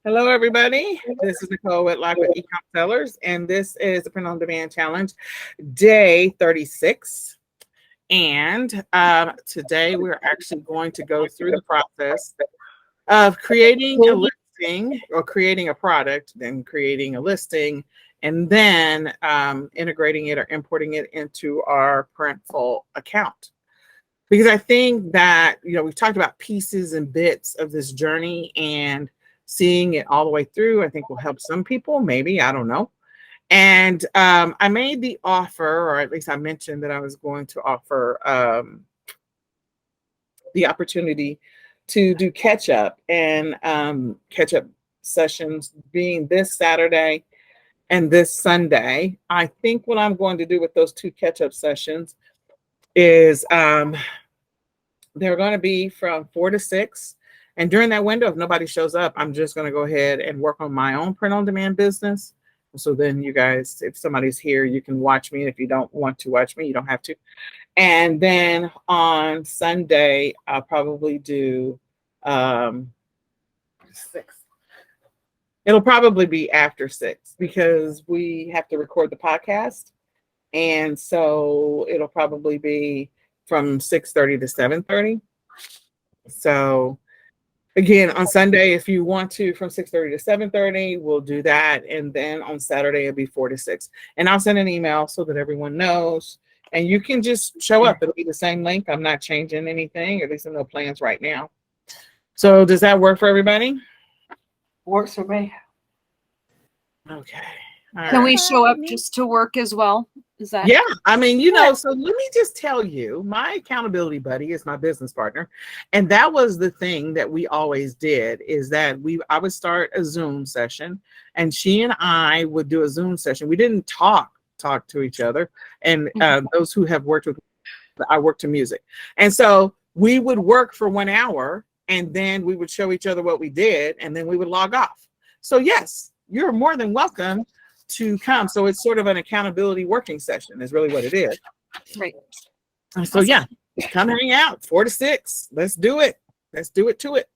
Hello, everybody. This is Nicole with Live with eCom Sellers, and this is the Print on Demand Challenge, day 36. And today we're actually going to go through the process of creating a listing or creating a product, then creating a listing, and then integrating it or importing it into our Printful account. Because I think that, we've talked about pieces and bits of this journey, and seeing it all the way through, I think will help some people, maybe, I don't know. And I made the offer, or at least I mentioned that I was going to offer the opportunity to do catch up and catch up sessions being this Saturday and this Sunday. I think what I'm going to do with those two catch up sessions is they're going to be from 4 to 6. And during that window, if nobody shows up, I'm just going to go ahead and work on my own print on demand business. So then you guys, if somebody's here, you can watch me. And if you don't want to watch me, you don't have to. And then on Sunday, I'll probably do 6. It'll probably be after 6 because we have to record the podcast. And so it'll probably be from 6:30 to 7:30. So again, on Sunday, if you want to, from 6:30 to 7:30, we'll do that. And then on Saturday, it'll be 4 to 6. And I'll send an email so that everyone knows. And you can just show up. It'll be the same link. I'm not changing anything, at least no plans right now. So does that work for everybody? Works for me. Okay. Can we show up just to work as well? Is that? Yeah, I mean, so let me just tell you, my accountability buddy is my business partner. And that was the thing that we always did, is that I would start a Zoom session and she and I would do a Zoom session. We didn't talk to each other. And those who have worked with, I work to music. And so we would work for 1 hour and then we would show each other what we did and then we would log off. So yes, you're more than welcome to come. So it's sort of an accountability working session is really what it is. Right. So yeah, come hang out 4 to 6. Let's do it. Let's do it to it.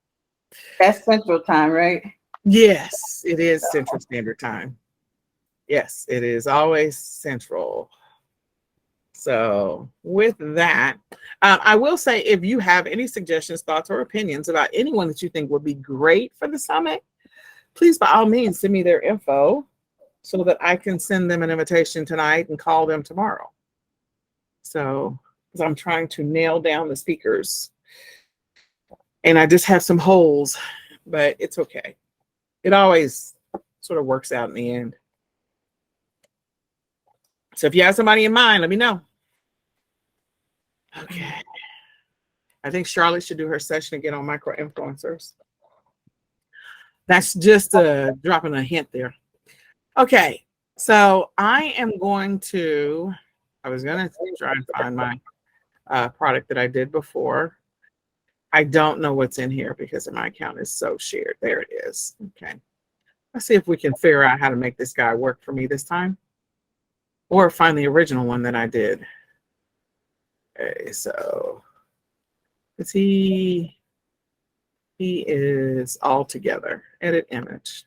That's Central Time, right? Yes, it is Central Standard Time. Yes, it is always Central. So with that, I will say, if you have any suggestions, thoughts, or opinions about anyone that you think would be great for the summit, please, by all means, send me their info so that I can send them an invitation tonight and call them tomorrow. So, because I'm trying to nail down the speakers. And I just have some holes, but it's okay. It always sort of works out in the end. So if you have somebody in mind, let me know. Okay. I think Charlotte should do her session again on micro influencers. That's just dropping a hint there. Okay, so I am going to, I was going to try and find my product that I did before. I don't know what's in here because my account is so shared. There it is. Okay. Let's see if we can figure out how to make this guy work for me this time. Or find the original one that I did. Okay, so he is all together. Edit image.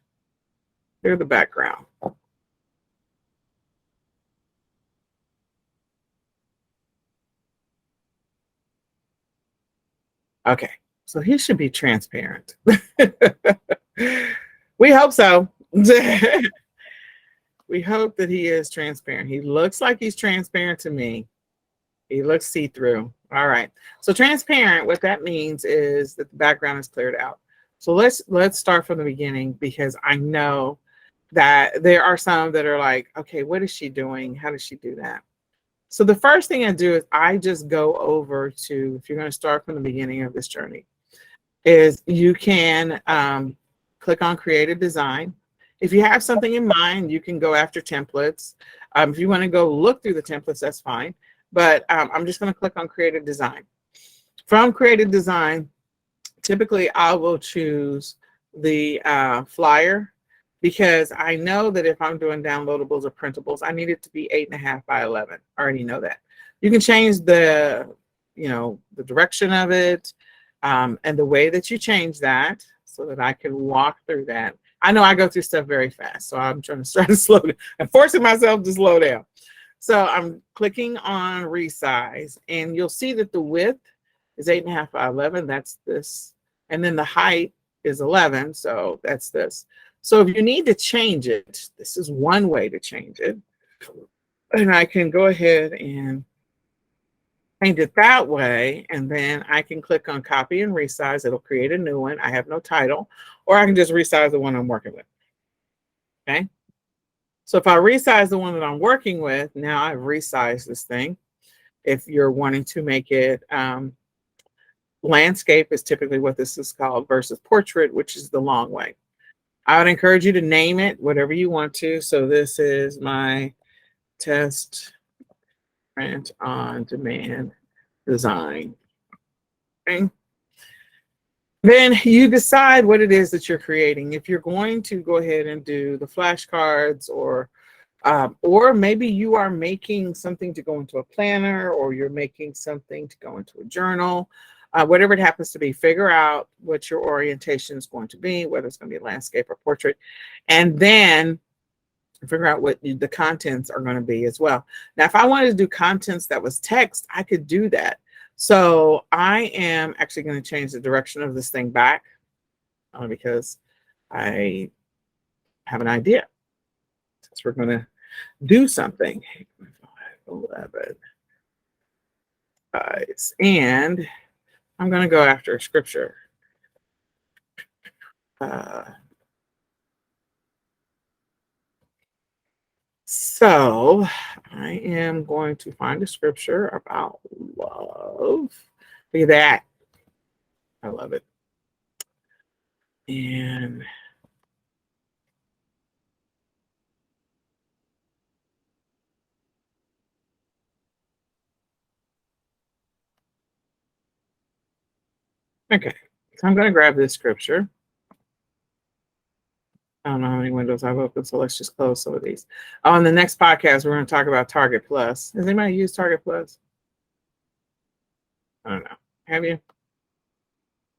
Here's the background. Okay, so he should be transparent. We hope so. We hope that he is transparent. He looks like he's transparent to me. He looks see-through. All right. So transparent, what that means is that the background is cleared out. So let's start from the beginning, because I know that there are some that are like, okay, what is she doing? How does she do that? So the first thing I do is I just go over to, if you're going to start from the beginning of this journey, is you can click on Creative Design. If you have something in mind, you can go after templates. If you want to go look through the templates, that's fine. But I'm just going to click on Creative Design. From Creative Design, typically I will choose the flyer, because I know that if I'm doing downloadables or printables, I need it to be 8.5 by 11. I already know that. You can change the direction of it and the way that you change that, so that I can walk through that. I know I go through stuff very fast, so I'm trying to try to slow down. I'm forcing myself to slow down. So I'm clicking on resize, and you'll see that the width is 8.5 by 11. That's this. And then the height is 11. So that's this. So if you need to change it, this is one way to change it. And I can go ahead and change it that way. And then I can click on copy and resize. It'll create a new one. I have no title, or I can just resize the one I'm working with. Okay. So if I resize the one that I'm working with, now I've resized this thing. If you're wanting to make it landscape is typically what this is called versus portrait, which is the long way. I would encourage you to name it whatever you want to. So this is my test print on demand design. Okay. Then you decide what it is that you're creating. If you're going to go ahead and do the flashcards, or maybe you are making something to go into a planner, or you're making something to go into a journal, whatever it happens to be, figure out what your orientation is going to be, whether it's going to be landscape or portrait, and then figure out what the contents are going to be as well. Now, if I wanted to do contents that was text, I could do that. So I am actually going to change the direction of this thing back because I have an idea. Since we're going to do something. 11. And I'm going to go after scripture. So I am going to find a scripture about love. Look at that. I love it. And okay, so I'm going to grab this scripture. I don't know how many windows I've opened, so let's just close some of these. On the next podcast, we're going to talk about Target Plus. Has anybody used Target Plus? I don't know. Have you?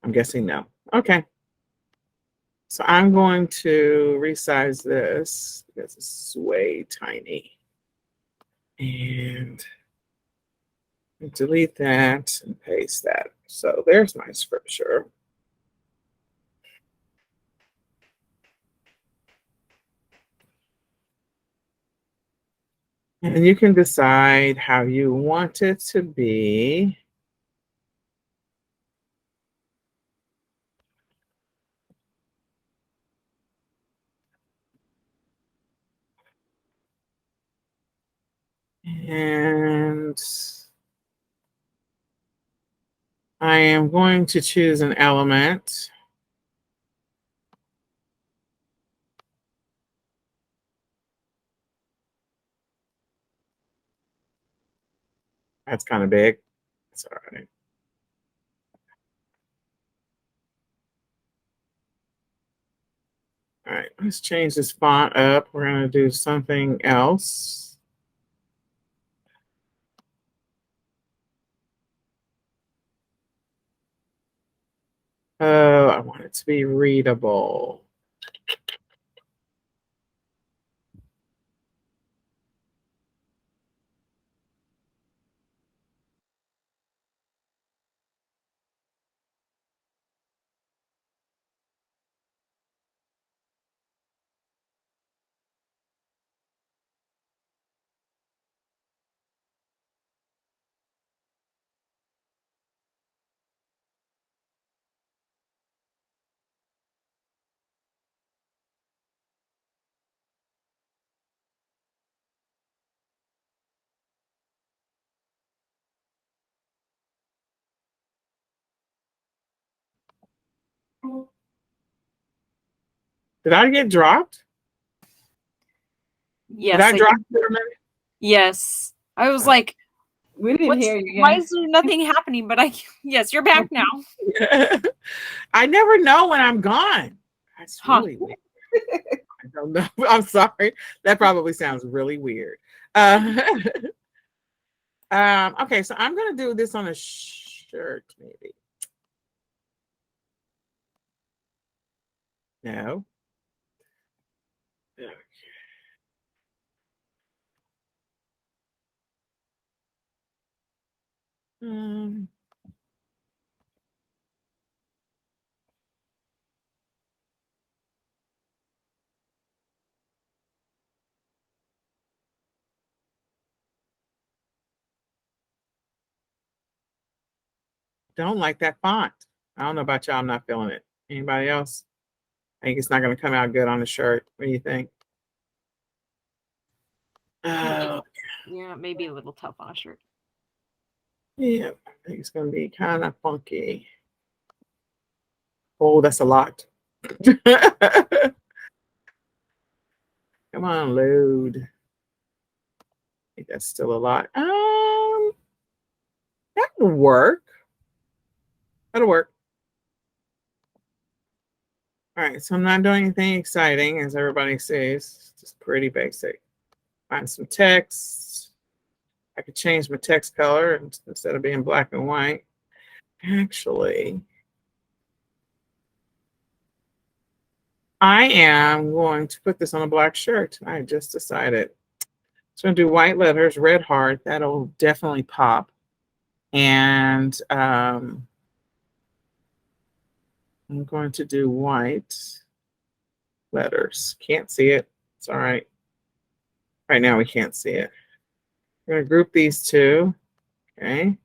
I'm guessing no. Okay. So I'm going to resize this because it's way tiny. And delete that and paste that. So there's my scripture. And you can decide how you want it to be. And I am going to choose an element. That's kind of big. It's all right. All right, let's change this font up. We're going to do something else. Oh, I want it to be readable. Did I get dropped? Yes. Did I drop for a minute? Yes. I was like, We didn't hear you why again. is there nothing happening? But yes, you're back now. I never know when I'm gone. That's really weird. I don't know. I'm sorry. That probably sounds really weird. Okay, so I'm going to do this on a shirt, maybe. No. Don't like that font. I don't know about y'all. I'm not feeling it. Anybody else? I think it's not going to come out good on the shirt. What do you think? Yeah, maybe a little tough on a shirt. Yeah, I think it's going to be kind of funky. Oh, that's a lot. Come on, load. I think that's still a lot. That'll work. That'll work. All right, so I'm not doing anything exciting, as everybody says. It's just pretty basic. Find some text. I could change my text color instead of being black and white. Actually, I am going to put this on a black shirt. I just decided. So I'm going to do white letters, red heart. That'll definitely pop. And I'm going to do white letters. Can't see it. It's all right. Right now we can't see it. We're going to group these two. Okay.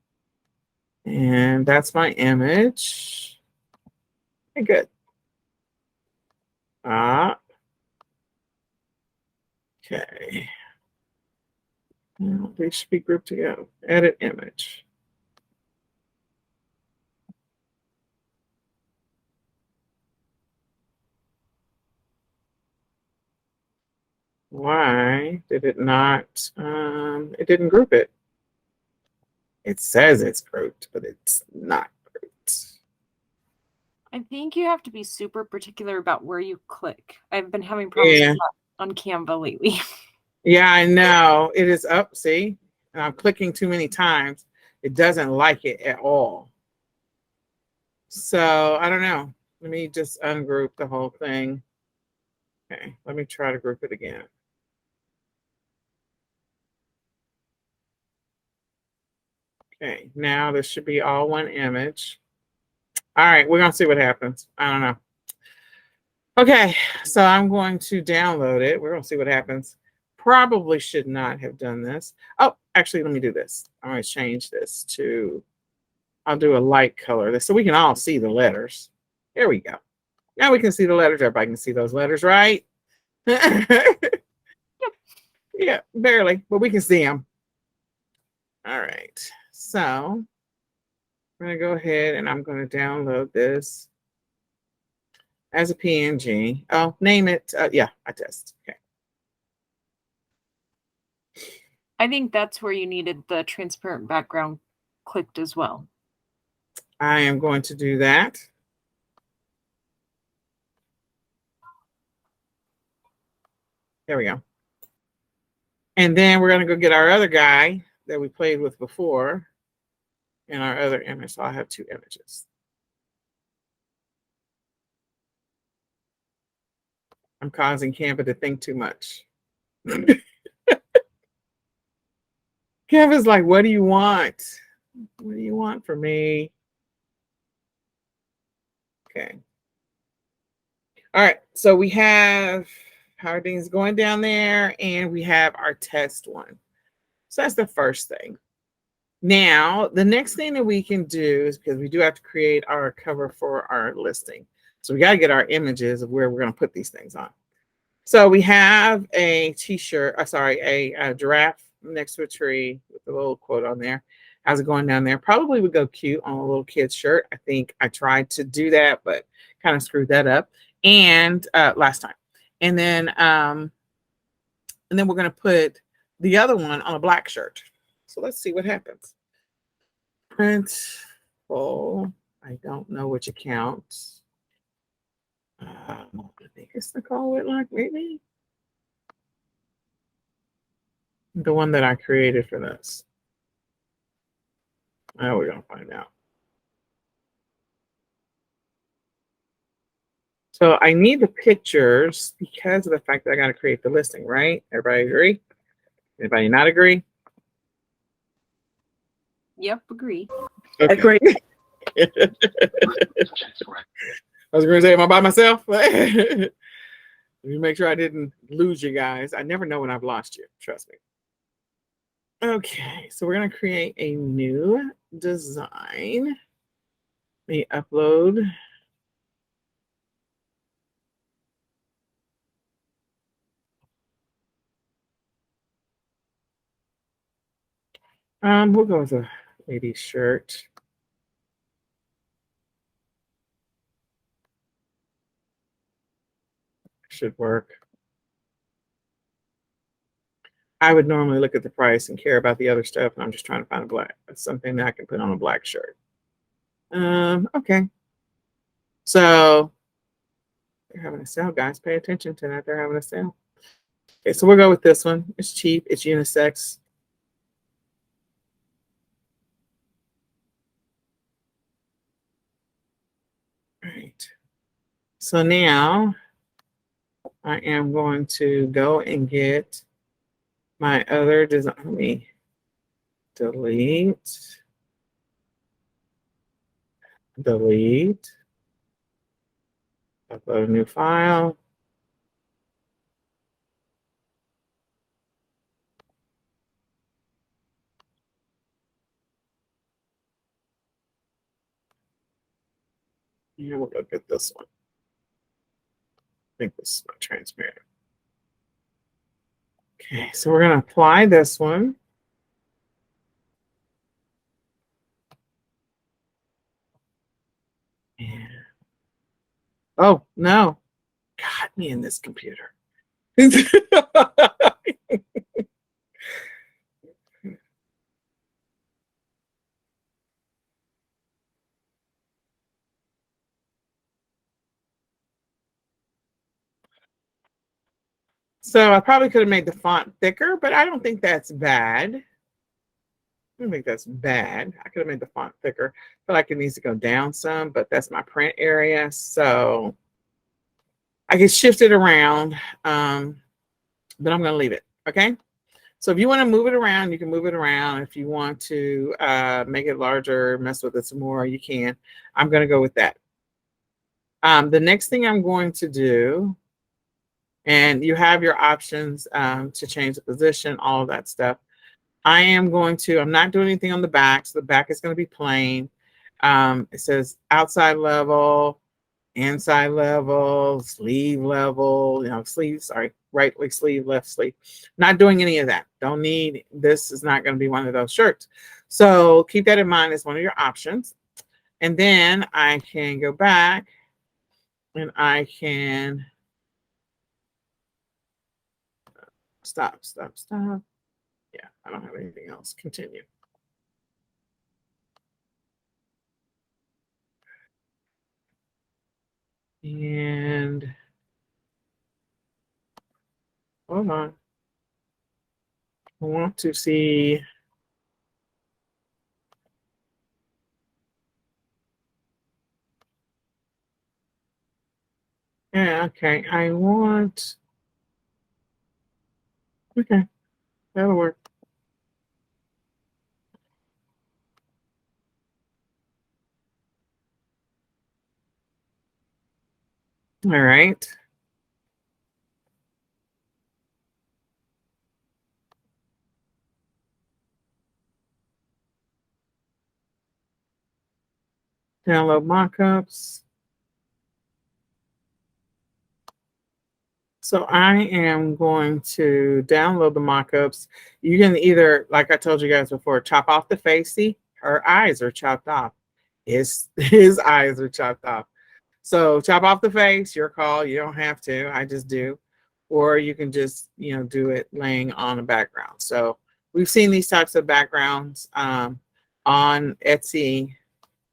And that's my image. Okay, good. Okay. Now they should be grouped together. Edit image. Why did it not? It didn't group it. It says it's grouped, but it's not grouped. I think you have to be super particular about where you click. I've been having problems with that on Canva lately. Yeah, I know. It is up, see? And I'm clicking too many times. It doesn't like it at all. So I don't know. Let me just ungroup the whole thing. Okay, let me try to group it again. Okay, now this should be all one image. All right, we're going to see what happens. I don't know. Okay, so I'm going to download it. We're going to see what happens. Probably should not have done this. Oh, actually, let me do this. I'm going to change this to, I'll do a light color so we can all see the letters. There we go. Now we can see the letters. Everybody can see those letters, right? Yeah, barely, but we can see them. All right, so I'm going to go ahead and I'm going to download this as a PNG. Oh, name it. Yeah, I test. Okay. I think that's where you needed the transparent background clicked as well. I am going to do that. There we go. And then we're going to go get our other guy that we played with before in our other image. So I have two images. I'm causing Canva to think too much. Canva's like, what do you want? What do you want from me? Okay. All right. So we have how are things going down there, and we have our test one. So that's the first thing. Now, the next thing that we can do is because we do have to create our cover for our listing. So we got to get our images of where we're going to put these things on. So we have a t-shirt, a giraffe next to a tree with a little quote on there. How's it going down there? Probably would go cute on a little kid's shirt. I think I tried to do that, but kind of screwed that up. And last time. And then we're going to put the other one on a black shirt. So let's see what happens. Print full. I don't know which account. I think it's Nicole Whitlock, maybe. The one that I created for this. Oh, we're going to find out. So I need the pictures because of the fact that I got to create the listing, right? Everybody agree? Anybody not agree? Yep, agree. Okay. Agree. I was going to say, am I by myself? Let me make sure I didn't lose you guys. I never know when I've lost you. Trust me. Okay, so we're going to create a new design. Let me upload. We'll go with a lady shirt. Should work. I would normally look at the price and care about the other stuff, and I'm just trying to find a black, something that I can put on a black shirt. Okay. So they're having a sale, guys. Pay attention to that. They're having a sale. Okay, so we'll go with this one. It's cheap. It's unisex. All right. So now I am going to go and get my other design. Let me delete. Delete. Upload a new file. And we'll go get this one. I think this is my transparent. Okay, so we're going to apply this one. And, oh, no. Got me in this computer. So I probably could have made the font thicker, but I don't think that's bad. I don't think that's bad. I could have made the font thicker. I feel like it needs to go down some, but that's my print area. So I can shift it around, but I'm going to leave it. Okay. So if you want to move it around, you can move it around. If you want to make it larger, mess with it some more, you can. I'm going to go with that. The next thing I'm going to do, and you have your options to change the position, all of that stuff. I'm not doing anything on the back. So the back is going to be plain. It says outside level, inside level, sleeve level, right leg sleeve, left sleeve. Not doing any of that. Don't need, this is not going to be one of those shirts. So keep that in mind as one of your options. And then I can go back and I can stop. Yeah, I don't have anything else. Continue. And hold on. I want to see. Yeah, okay. Okay, that'll work. All right. Download mockups. So I am going to download the mockups. You can either, like I told you guys before, chop off the face. See, her eyes are chopped off. His eyes are chopped off. So chop off the face, your call. You don't have to. I just do. Or you can just, do it laying on a background. So we've seen these types of backgrounds on Etsy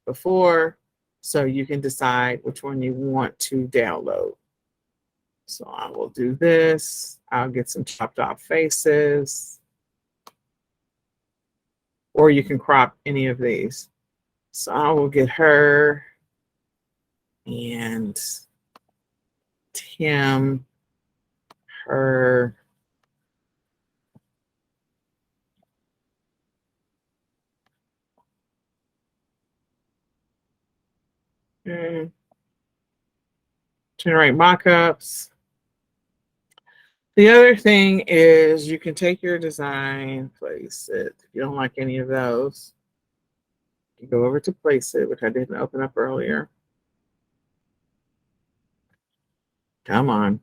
before. So you can decide which one you want to download. So I will do this. I'll get some chopped off faces. Or you can crop any of these. So I will get her and Tim, her, Okay. Generate mockups. The other thing is you can take your design, place it. If you don't like any of those, you go over to place it, which I didn't open up earlier. Come on.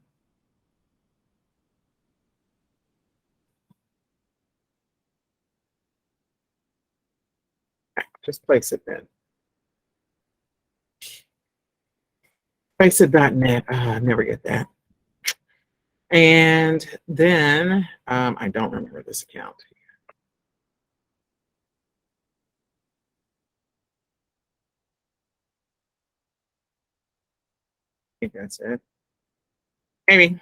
Just place it then. Placeit.net. I never get that. And then I don't remember this account. I think that's it. Maybe.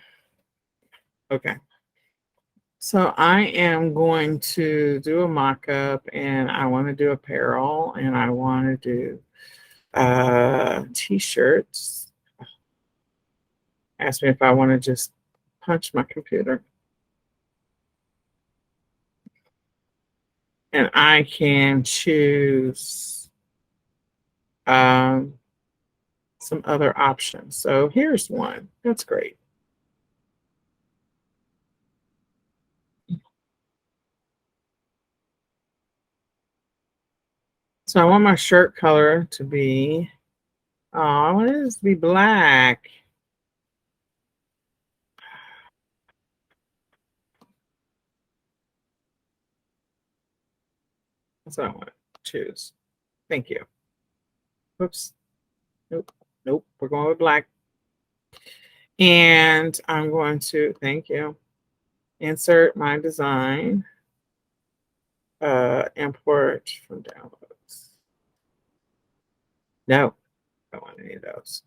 Okay. So I am going to do a mock-up, and I want to do apparel, and I want to do t-shirts. Ask me if I want to just punch my computer. And I can choose some other options. So here's one. That's great. So I want my shirt color to be, oh, I want it to be black. That's what I want to choose. Thank you. Whoops. Nope. Nope. We're going with black. And I'm going to, thank you, insert my design, import from downloads. No, I don't want any of those.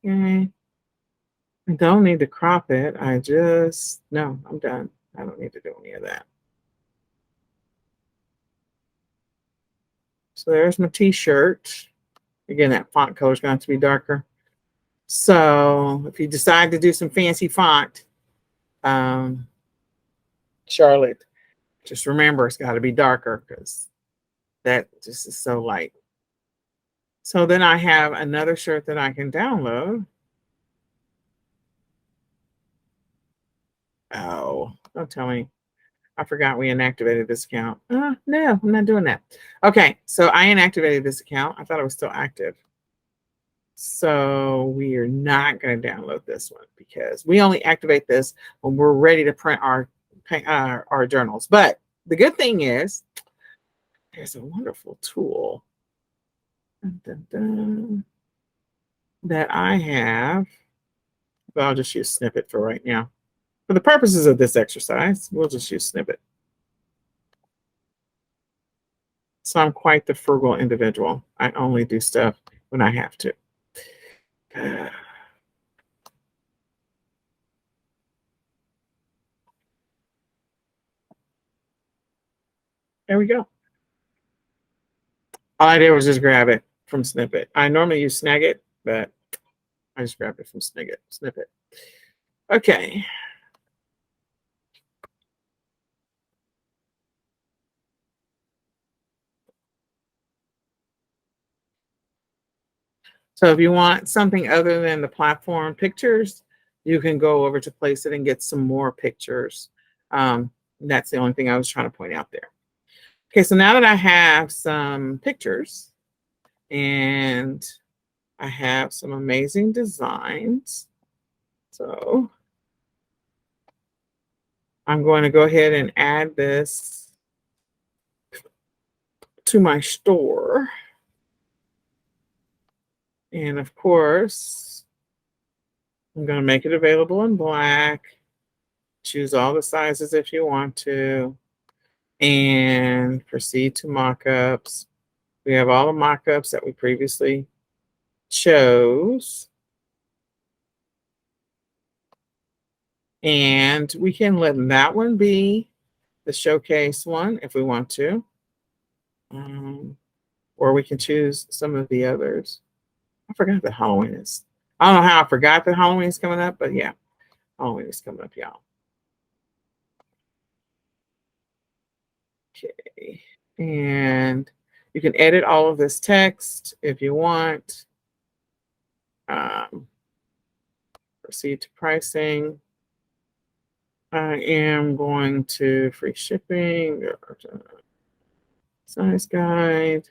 Okay. I don't need to crop it. No, I'm done. I don't need to do any of that. So there's my t-shirt. Again, that font color is going to be darker. So if you decide to do some fancy font, Charlotte, just remember it's got to be darker because that just is so light. So then I have another shirt that I can download. Oh, don't tell me. I forgot we inactivated this account. No, I'm not doing that. Okay, so I inactivated this account. I thought it was still active. So we are not going to download this one because we only activate this when we're ready to print our journals. But the good thing is there's a wonderful tool that I have. But I'll just use Snippet for right now. For the purposes of this exercise, we'll just use Snippet. So I'm quite the frugal individual. I only do stuff when I have to. There we go. All I did was just grab it from Snippet. I normally use Snagit, but I just grabbed it from Snippet. Okay. So if you want something other than the platform pictures, you can go over to Placeit and get some more pictures. That's the only thing I was trying to point out there. Okay, so now that I have some pictures and I have some amazing designs, so I'm going to go ahead and add this to my store. And of course, I'm going to make it available in black. Choose all the sizes if you want to. And proceed to mockups. We have all the mockups that we previously chose. And we can let that one be the showcase one if we want to. Or we can choose some of the others. I forgot that Halloween is I don't know how I forgot that Halloween is coming up, but yeah, Halloween is coming up, y'all. Okay. And you can edit all of this text if you want. Proceed to pricing. I am going to free shipping, size guide.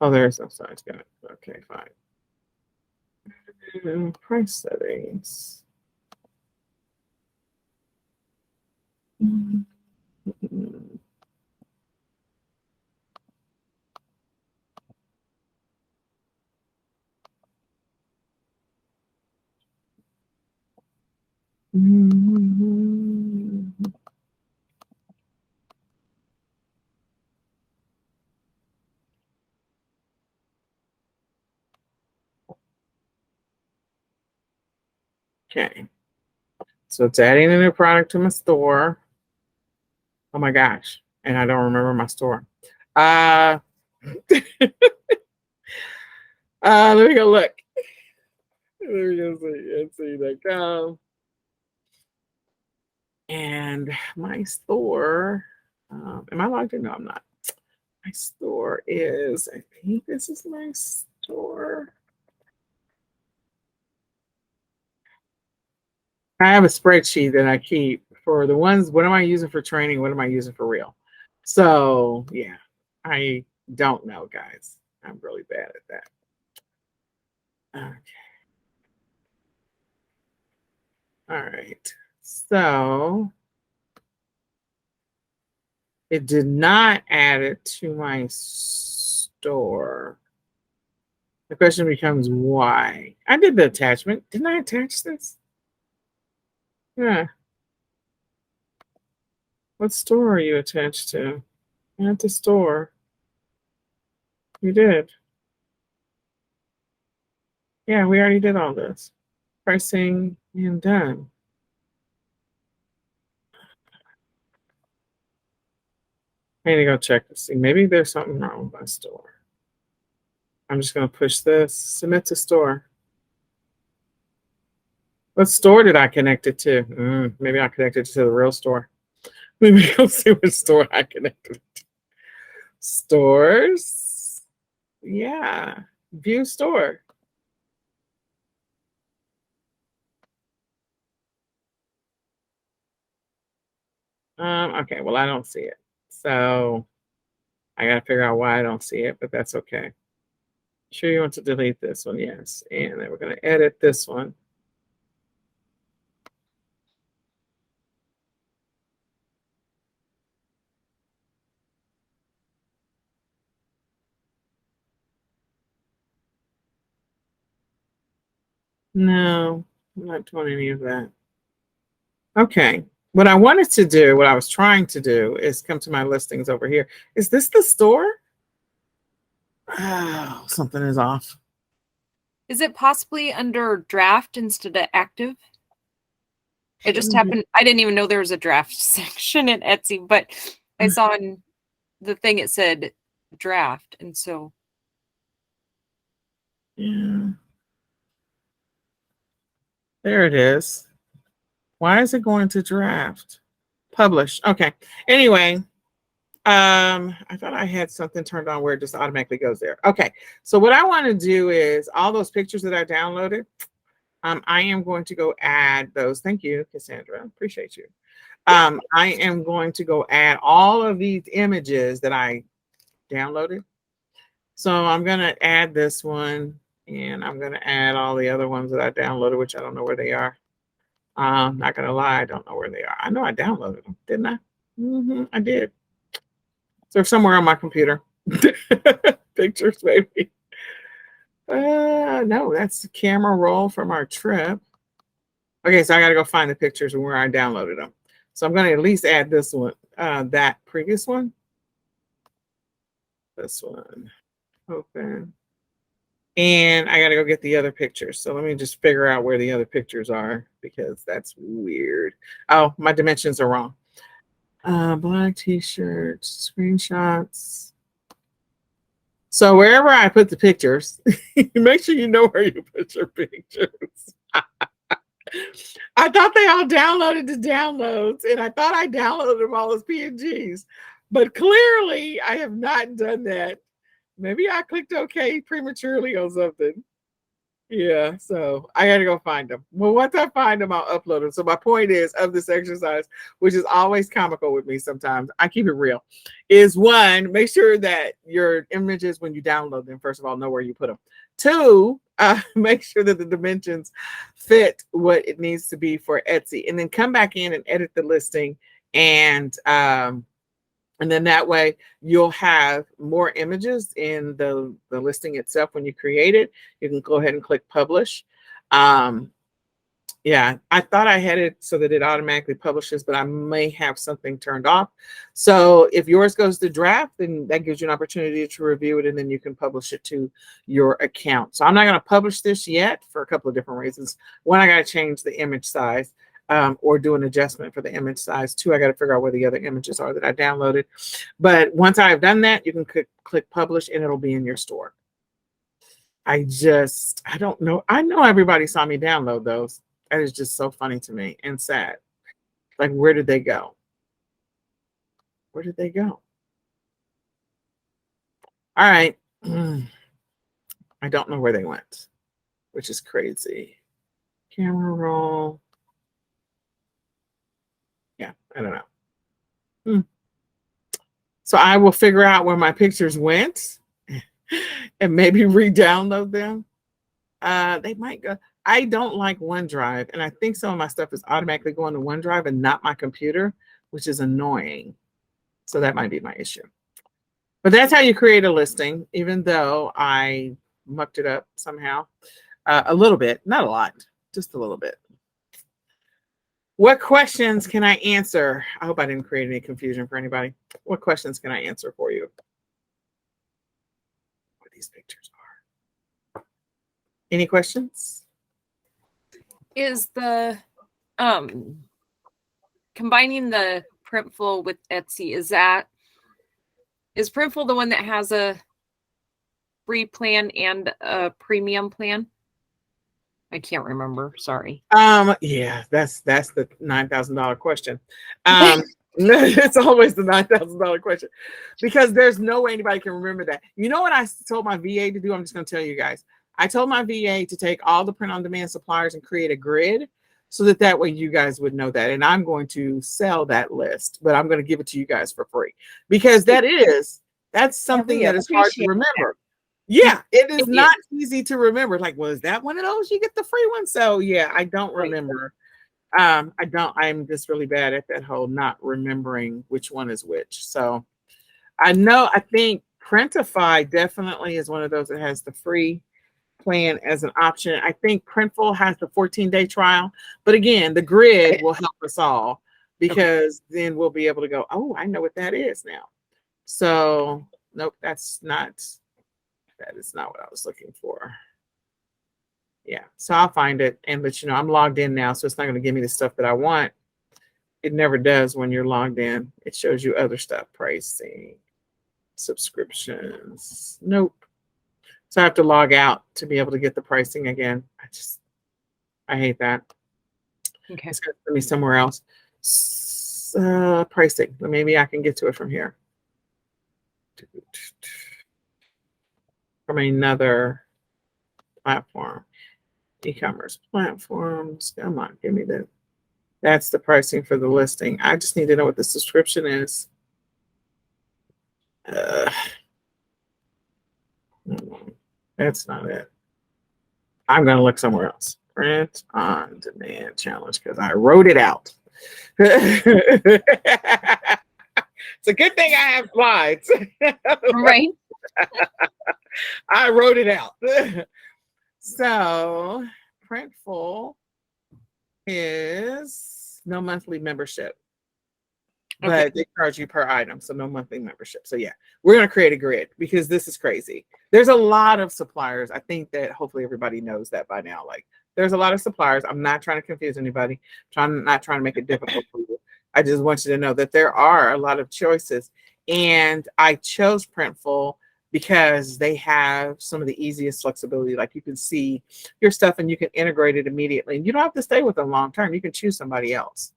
Oh, there's no size guide. Okay, fine. And price settings. Okay. So it's adding a new product to my store. Oh my gosh. And I don't remember my store. Let me go look. Let me go see. Etsy.com. And my store, am I logged in? No, I'm not. My store is, I think this is my store. I have a spreadsheet that I keep for the ones, what am I using for training? What am I using for real? So yeah, I don't know, guys. I'm really bad at that. Okay. All right. So it did not add it to my store. The question becomes why? I did the attachment. Didn't I attach this? Yeah. What store are you attached to? At the store. You did. Yeah, we already did all this. Pricing and done. I need to go check to see. Maybe there's something wrong with my store. I'm just going to push this. Submit to store. What store did I connect it to? Maybe I connected it to the real store. Let me go see which store I connected it to. Stores. Yeah. View store. Okay, well, I don't see it. So I got to figure out why I don't see it, but that's okay. Sure you want to delete this one? Yes. And then we're going to edit this one. No, I'm not doing any of that. Okay. What I wanted to do, what I was trying to do is come to my listings over here. Is this the store? Oh, something is off. Is it possibly under draft instead of active? It just happened. I didn't even know there was a draft section in Etsy, but I saw in the thing it said draft. And so. Yeah. There it is. Why is it going to draft? Publish. Okay. Anyway, I thought I had something turned on where it just automatically goes there. Okay. So what I want to do is all those pictures that I downloaded, I am going to go add those. Thank you, Cassandra. Appreciate you. I am going to go add all of these images that I downloaded. So I'm going to add this one, and I'm going to add all the other ones that I downloaded, which I don't know where they are. Not going to lie, I don't know where they are. I know I downloaded them, didn't I? I did. So somewhere on my computer. Pictures, maybe. No, that's the camera roll from our trip. Okay, so I got to go find the pictures and where I downloaded them. So I'm going to at least add this one, that previous one. This one. Open. And I got to go get the other pictures. So let me just figure out where the other pictures are because that's weird. Oh, my dimensions are wrong. Black t-shirts, screenshots. So wherever I put the pictures, make sure you know where you put your pictures. I thought they all downloaded the downloads, and I thought I downloaded them all as PNGs, but clearly I have not done that. Maybe I clicked OK prematurely on something. Yeah, so I got to go find them. Well, once I find them, I'll upload them. So my point is of this exercise, which is always comical with me sometimes, I keep it real, is one, make sure that your images, when you download them, first of all, know where you put them. Two, make sure that the dimensions fit what it needs to be for Etsy. And then come back in and edit the listing, and then that way you'll have more images in the listing itself. When you create it, you can go ahead and click publish. Yeah, I thought I had it so that it automatically publishes, but I may have something turned off. So if yours goes to draft, then that gives you an opportunity to review it, and then you can publish it to your account. So I'm not going to publish this yet for a couple of different reasons. One, I got to change the image size. Or do an adjustment for the image size. Two, I got to figure out where the other images are that I downloaded. But once I've done that, you can click publish, and it'll be in your store. I don't know. I know everybody saw me download those. That is just so funny to me and sad. Like, where did they go? Where did they go? All right. I don't know where they went, which is crazy. Camera roll. Yeah, I don't know. So I will figure out where my pictures went and maybe re-download them. They might go. I don't like OneDrive, and I think some of my stuff is automatically going to OneDrive and not my computer, which is annoying. So that might be my issue. But that's how you create a listing, even though I mucked it up somehow. A little bit, not a lot, just a little bit. What questions can I answer? I hope I didn't create any confusion for anybody. What questions can I answer for you? What these pictures are. Any questions? Is the combining the Printful with Etsy, is Printful the one that has a free plan and a premium plan? I can't remember. Sorry. Yeah, that's the $9,000 question. It's always the $9,000 question, because there's no way anybody can remember that. You know what I told my VA to do? I'm just going to tell you guys. I told my VA to take all the print-on-demand suppliers and create a grid, so that way you guys would know that. And I'm going to sell that list, but I'm going to give it to you guys for free, because that's something that is hard to remember. Yeah, it is not easy to remember. Like, was that one of those? You get the free one. So yeah, I don't remember. I'm just really bad at that whole not remembering which one is which. So I think Printify definitely is one of those that has the free plan as an option. I think Printful has the 14-day trial, but again, the grid will help us all, because then we'll be able to go, oh, I know what that is now. So nope, that is not what I was looking for. Yeah, so I'll find it and let you know. I'm logged in now, so it's not going to give me the stuff that I want. It never does when you're logged in. It shows you other stuff, pricing, subscriptions. Nope. So I have to log out to be able to get the pricing again. I hate that. Okay. It's going to send me somewhere else. Pricing. Maybe I can get to it from here. From another platform. E-commerce platforms. Come on, give me that. That's the pricing for the listing. I just need to know what the subscription is. That's not it. I'm going to look somewhere else. Print on demand challenge, because I wrote it out. It's a good thing I have slides. Right. I wrote it out. So Printful is no monthly membership, but they charge you per item, so no monthly membership. So yeah, we're going to create a grid, because this is crazy. There's a lot of suppliers. I think that hopefully everybody knows that by now. Like, there's a lot of suppliers. I'm not trying to confuse anybody. I'm not trying to make it difficult for you. I just want you to know that there are a lot of choices. And I chose Printful because they have some of the easiest flexibility. Like you can see your stuff and you can integrate it immediately. And you don't have to stay with them long term. You can choose somebody else.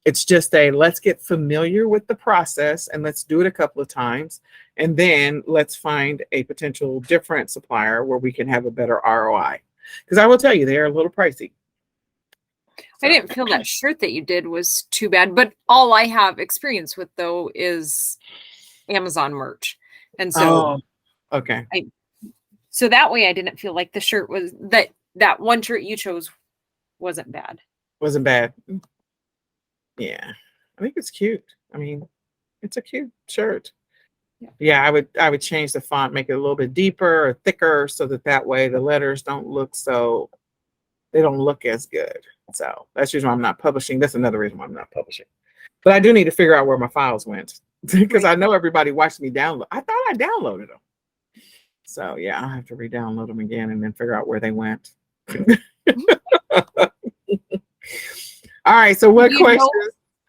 It's just a let's get familiar with the process and let's do it a couple of times. And then let's find a potential different supplier where we can have a better ROI. Because I will tell you, they are a little pricey. I didn't feel that shirt that you did was too bad, but all I have experience with though is Amazon merch. And so okay. So that way I didn't feel like the shirt was that one shirt you chose wasn't bad. Wasn't bad. Yeah. I think it's cute. I mean, it's a cute shirt. Yeah, I would change the font, make it a little bit deeper or thicker so that way the letters don't look they don't look as good. So that's usually why I'm not publishing. That's another reason why I'm not publishing. But I do need to figure out where my files went because I know everybody watched me download. I thought I downloaded them. So yeah, I'll have to re-download them again and then figure out where they went. All right. So what questions?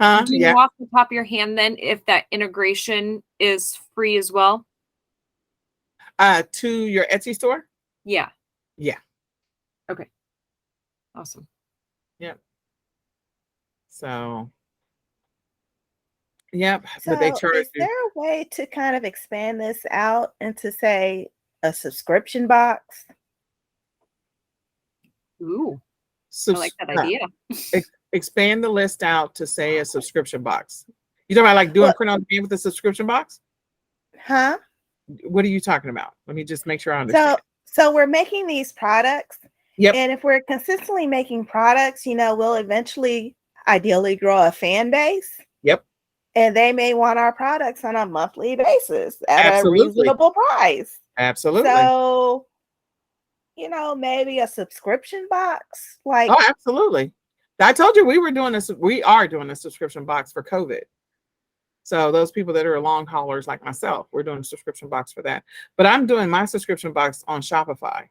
Do you know off the top of your hand then if that integration is free as well? To your Etsy store? Yeah. Yeah. Okay. Awesome. Yep. So yep. So But they charge is you. there a way to kind of expand this out into, say, a subscription box? Ooh. I like that idea. Expand the list out to say a subscription box. You talking about like doing print on demand with a subscription box? Huh? What are you talking about? Let me just make sure I understand. So we're making these products. Yep. And if we're consistently making products, we'll eventually ideally grow a fan base. Yep. And they may want our products on a monthly basis at a reasonable price. Absolutely. So, maybe a subscription box. Like, oh, absolutely. I told you we are doing a subscription box for COVID. So those people that are long haulers like myself, we're doing a subscription box for that. But I'm doing my subscription box on Shopify.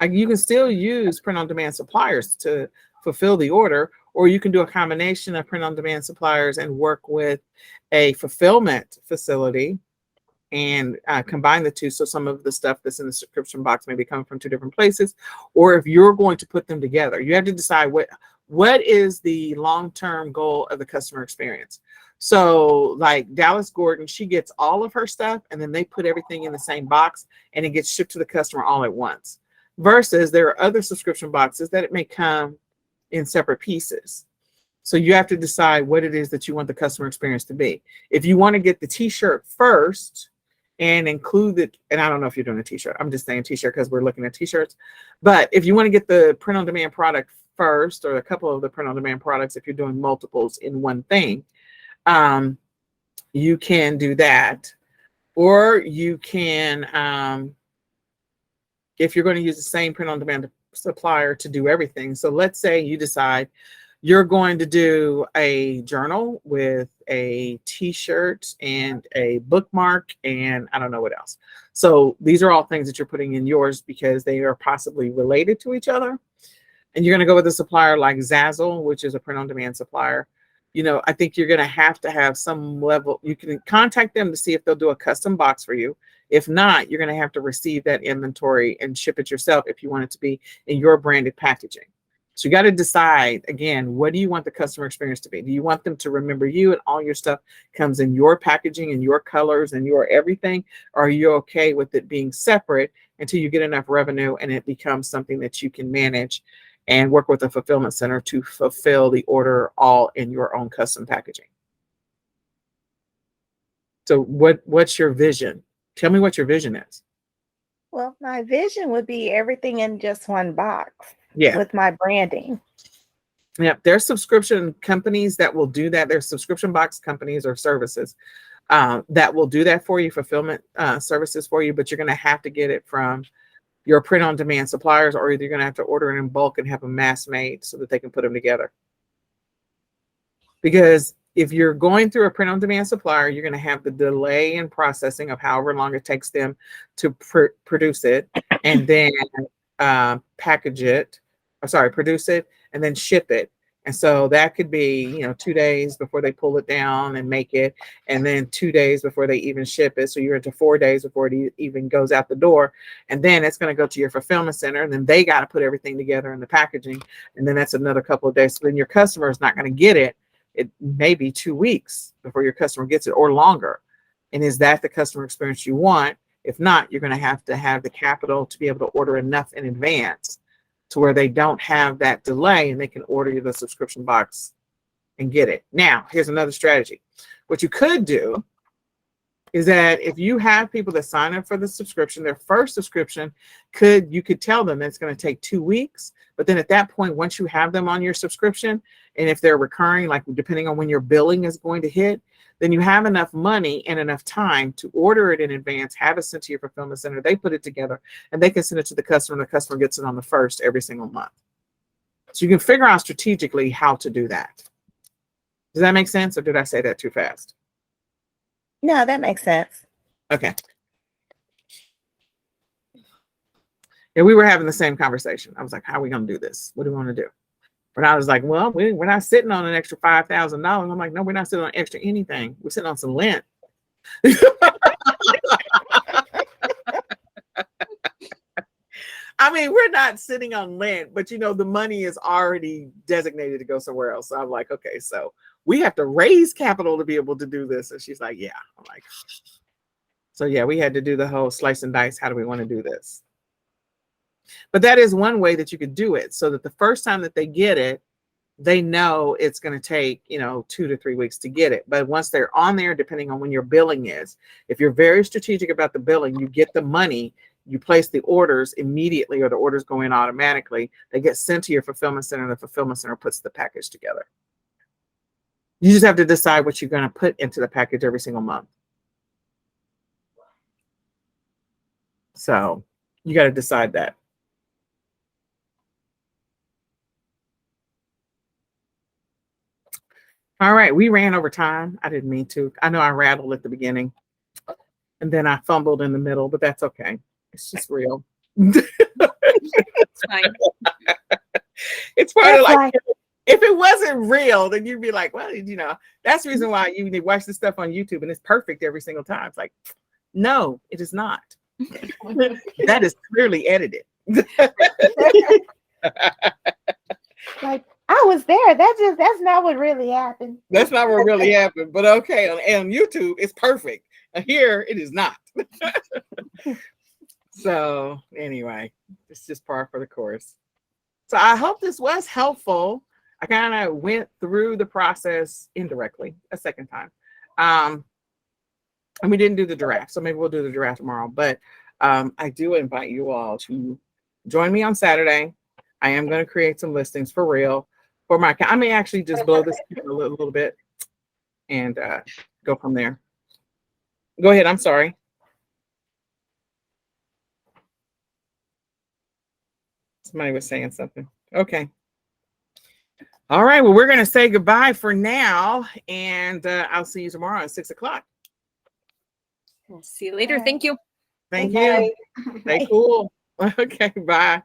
You can still use print-on-demand suppliers to fulfill the order, or you can do a combination of print-on-demand suppliers and work with a fulfillment facility and combine the two. So some of the stuff that's in the subscription box may be coming from two different places, or if you're going to put them together, you have to decide what is the long-term goal of the customer experience. So like Dallas Gordon, she gets all of her stuff and then they put everything in the same box and it gets shipped to the customer all at once. Versus there are other subscription boxes that it may come in separate pieces. So you have to decide what it is that you want the customer experience to be. If you want to get the t-shirt first and include it, and I don't know if you're doing a t-shirt, I'm just saying t-shirt because we're looking at t-shirts. But if you want to get the print-on-demand product first, or a couple of the print-on-demand products, if you're doing multiples in one thing, you can do that. Or you can, if you're going to use the same print-on-demand supplier to do everything. So let's say you decide you're going to do a journal with a t-shirt and a bookmark and I don't know what else. So these are all things that you're putting in yours because they are possibly related to each other. And you're going to go with a supplier like Zazzle, which is a print-on-demand supplier. I think you're going to have some level. You can contact them to see if they'll do a custom box for you. If not, you're going to have to receive that inventory and ship it yourself if you want it to be in your branded packaging. So you got to decide, again, what do you want the customer experience to be? Do you want them to remember you and all your stuff comes in your packaging and your colors and your everything? Or are you okay with it being separate until you get enough revenue and it becomes something that you can manage and work with a fulfillment center to fulfill the order all in your own custom packaging? So what's your vision? Tell me what your vision is. well, my vision would be everything in just one box. Yeah. With my branding. Yeah, there's subscription companies that will do that. There's subscription box companies or services that will do that for you, fulfillment services for you, but you're going to have to get it from your print-on-demand suppliers, or either you're going to have to order it in bulk and have them mass made so that they can put them together. Because if you're going through a print-on-demand supplier, you're going to have the delay in processing of however long it takes them to produce it and then package it, produce it and then ship it. And so that could be, 2 days before they pull it down and make it, and then 2 days before they even ship it. So you're into 4 days before it even goes out the door. And then it's going to go to your fulfillment center, and then they got to put everything together in the packaging. And then that's another couple of days. So then your customer is not going to get it. It may be 2 weeks before your customer gets it, or longer. And is that the customer experience you want? If not, you're going to have the capital to be able to order enough in advance to where they don't have that delay, and they can order you the subscription box and get it. Now, here's another strategy. What you could do is that if you have people that sign up for the subscription, their first subscription, you could tell them that it's going to take 2 weeks. But then at that point, once you have them on your subscription, and if they're recurring, like depending on when your billing is going to hit, then you have enough money and enough time to order it in advance, have it sent to your fulfillment center. They put it together and they can send it to the customer, and the customer gets it on the first every single month. So you can figure out strategically how to do that. Does that make sense, or did I say that too fast? No, that makes sense. Okay. Yeah, we were having the same conversation. I was like, how are we going to do this? What do we want to do? And I was like, well, we're not sitting on an extra $5,000. I'm like, no, we're not sitting on extra anything. We're sitting on some lint. I mean, we're not sitting on lint, but the money is already designated to go somewhere else. So I'm like, okay, so we have to raise capital to be able to do this. And she's like, yeah. I'm like, so yeah, we had to do the whole slice and dice. How do we want to do this? But that is one way that you could do it, so that the first time that they get it, they know it's going to take, 2 to 3 weeks to get it. But once they're on there, depending on when your billing is, if you're very strategic about the billing, you get the money, you place the orders immediately, or the orders go in automatically. They get sent to your fulfillment center, and the fulfillment center puts the package together. You just have to decide what you're going to put into the package every single month. So you got to decide that. All right, we ran over time. I didn't mean to. I know I rattled at the beginning, and then I fumbled in the middle, but that's okay. It's just real. It's fine. It's part of That's like, if it wasn't real, then you'd be like, well, that's the reason why you need to watch this stuff on YouTube, and it's perfect every single time. It's like, no, it is not. That is clearly edited. Like, I was there. That's not what really happened. That's not what really happened. But okay, on YouTube, it's perfect. Here, it is not. So anyway, it's just par for the course. So I hope this was helpful. I kind of went through the process indirectly a second time. And we didn't do the draft, so maybe we'll do the draft tomorrow. But I do invite you all to join me on Saturday. I am going to create some listings for real for my account. I may actually just blow this a little bit and go from there. Go ahead. I'm sorry. Somebody was saying something. Okay. All right. Well, we're going to say goodbye for now, and I'll see you tomorrow at 6 o'clock. See you later. Thank you. Thank you. Stay cool. Okay. Bye.